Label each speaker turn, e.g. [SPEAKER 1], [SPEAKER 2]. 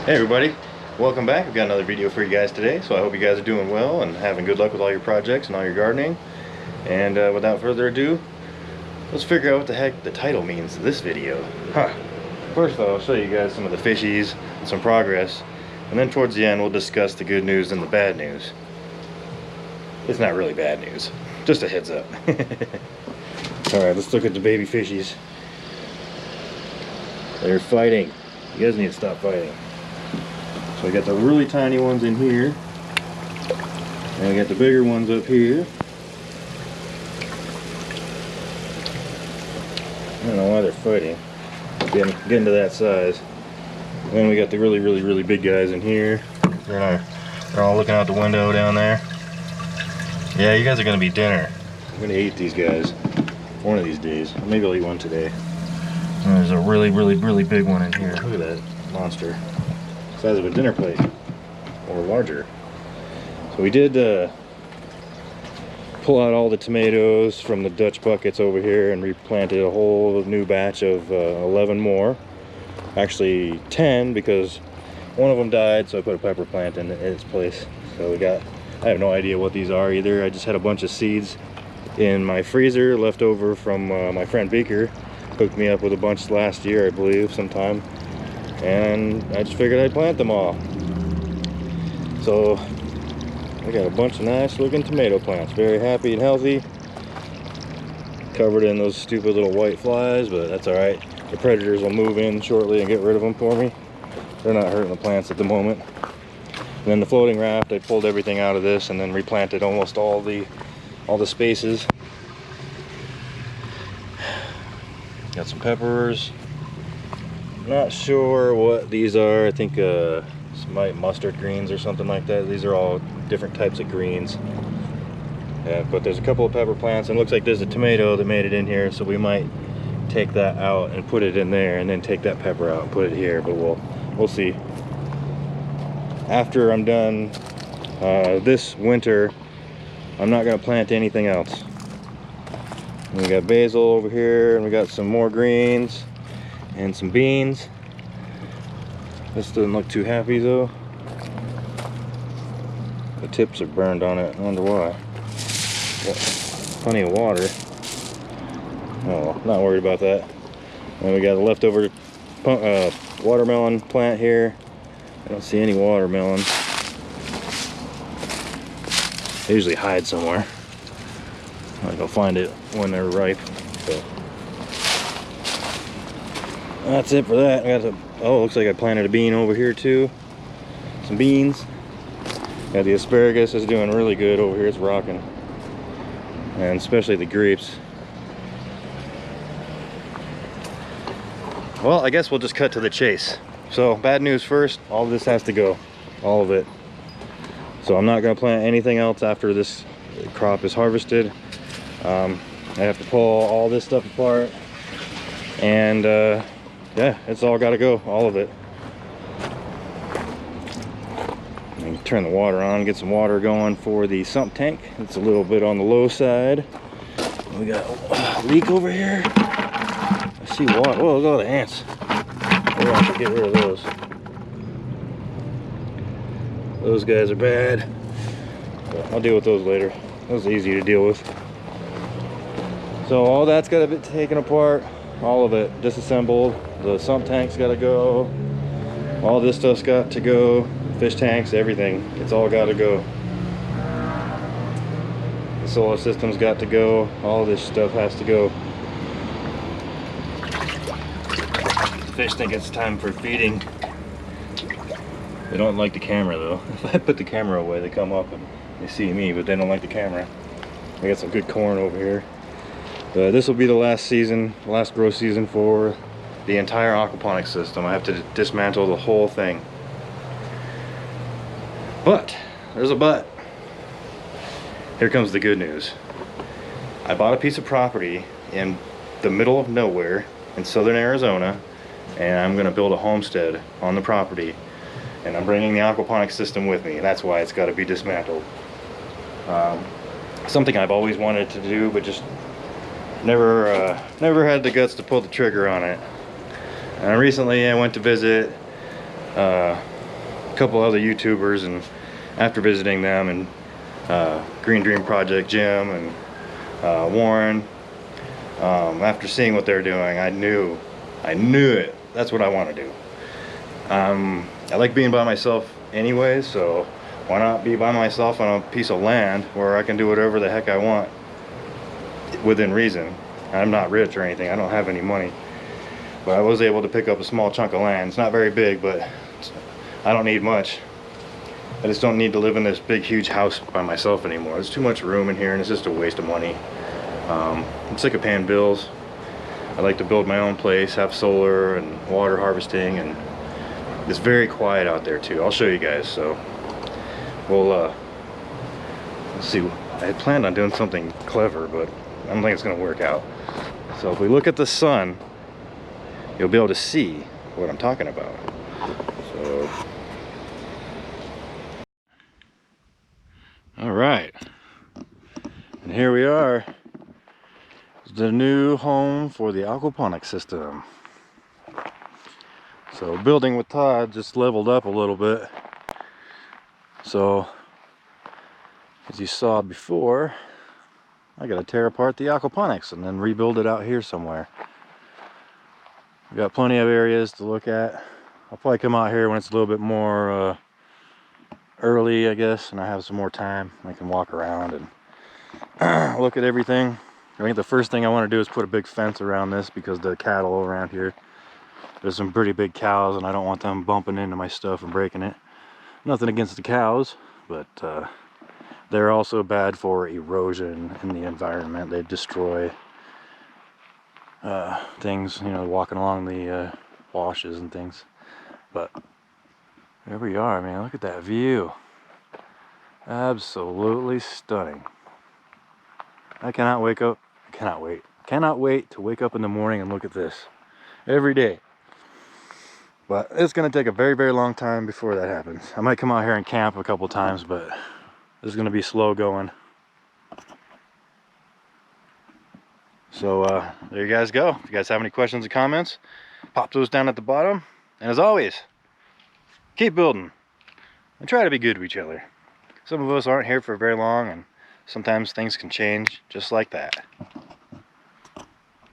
[SPEAKER 1] Hey everybody, welcome back. We've got another video for you guys today, so I hope you guys are doing well and having good luck with all your projects and all your gardening. And without further ado, let's figure out what the heck the title means to this video. First I'll show you guys some of the fishies, some progress, and then towards the end we'll discuss the good news and the bad news. It's not really bad news, just a heads up. Alright, let's look at the baby fishies. They're fighting. You guys need to stop fighting. So we got the really tiny ones in here, and we got the bigger ones up here. I don't know why they're fighting. Getting to that size. And then we got the really big guys in here. They're all looking out the window down there. Yeah, you guys are gonna be dinner. I'm gonna eat these guys one of these days. Maybe I'll eat one today. And there's a really big one in here. Look at that monster. Size of a dinner plate, or larger. So we did pull out all the tomatoes from the Dutch buckets over here and replanted a whole new batch of 11 more. Actually 10, because one of them died, so I put a pepper plant in its place. So I have no idea what these are either. I just had a bunch of seeds in my freezer left over from my friend Beaker. Hooked me up with a bunch last year, I believe, sometime. And I just figured I'd plant them all. So I got a bunch of nice looking tomato plants, very happy and healthy, covered in those stupid little white flies, but that's all right. The predators will move in shortly and get rid of them for me. They're not hurting the plants at the moment. And then the floating raft, I pulled everything out of this and then replanted almost all the spaces. Got some peppers. Not sure what these are. I think some mustard greens or something like that. These are all different types of greens. Yeah, but there's a couple of pepper plants, and it looks like there's a tomato that made it in here, so we might take that out and put it in there, and then take that pepper out and put it here. But we'll see. After I'm done this winter, I'm not gonna plant anything else. We got basil over here, and we got some more greens and some beans. This doesn't look too happy though. The tips are burned on it. I wonder why. Got plenty of water. Oh, not worried about that. And we got a leftover watermelon plant here. I don't see any watermelon. They usually hide somewhere. I'll go find it when they're ripe. So that's it for that. Looks like I planted a bean over here too. Some beans. Got the asparagus is doing really good over here. It's rocking. And especially the grapes. Well, I guess we'll just cut to the chase. So, bad news first. All of this has to go. All of it. So I'm not going to plant anything else after this crop is harvested. I have to pull all this stuff apart. And yeah, it's all got to go, all of it. And turn the water on, get some water going for the sump tank. It's a little bit on the low side. We got a leak over here. I see water. Oh, look at all the ants. We're gonna have to get rid of those. Those guys are bad. But I'll deal with those later. Those are easy to deal with. So all that's got to be taken apart. All of it disassembled. The sump tank's got to go. All this stuff's got to go. Fish tanks, everything. It's all got to go. The solar system's got to go. All this stuff has to go. The fish think it's time for feeding. They don't like the camera though. If I put the camera away, they come up and they see me, but they don't like the camera. I got some good corn over here. This will be the last season, last grow season for the entire aquaponics system. I have to dismantle the whole thing. But, there's a but. Here comes the good news. I bought a piece of property in the middle of nowhere in southern Arizona, and I'm going to build a homestead on the property. And I'm bringing the aquaponics system with me, and that's why it's got to be dismantled. Something I've always wanted to do, but just never had the guts to pull the trigger on it. Recently I went to visit couple other YouTubers, and after visiting them and Green Dream Project Jim and Warren, after seeing what they're doing, I knew it. That's what I want to do. I like being by myself anyway, so why not be by myself on a piece of land where I can do whatever the heck I want within reason. I'm not rich or anything, I don't have any money, but I was able to pick up a small chunk of land. It's not very big, but I don't need much. I just don't need to live in this big huge house by myself anymore. There's too much room in here and it's just a waste of money. I'm sick of paying bills. I like to build my own place, have solar and water harvesting, and it's very quiet out there too. I'll show you guys. So we'll let's see. I had planned on doing something clever, but I don't think it's gonna work out. So if we look at the sun, you'll be able to see what I'm talking about. So, all right, and here we are. The new home for the aquaponics system. So building with Todd just leveled up a little bit. So as you saw before, I gotta tear apart the aquaponics and then rebuild it out here somewhere. We got plenty of areas to look at. I'll probably come out here when it's a little bit more early, I guess, and I have some more time. I can walk around and look at everything. I think the first thing I want to do is put a big fence around this because the cattle around here, there's some pretty big cows and I don't want them bumping into my stuff and breaking it. Nothing against the cows, but they're also bad for erosion in the environment. They destroy things, you know, walking along the washes and things. But there we are, man. Look at that view. Absolutely stunning. I cannot wait to wake up in the morning and look at this every day. But it's going to take a very, very long time before that happens. I might come out here and camp a couple times, but this is going to be slow going. So there you guys go. If you guys have any questions or comments, pop those down at the bottom. And as always, keep building and try to be good to each other. Some of us aren't here for very long, and sometimes things can change just like that.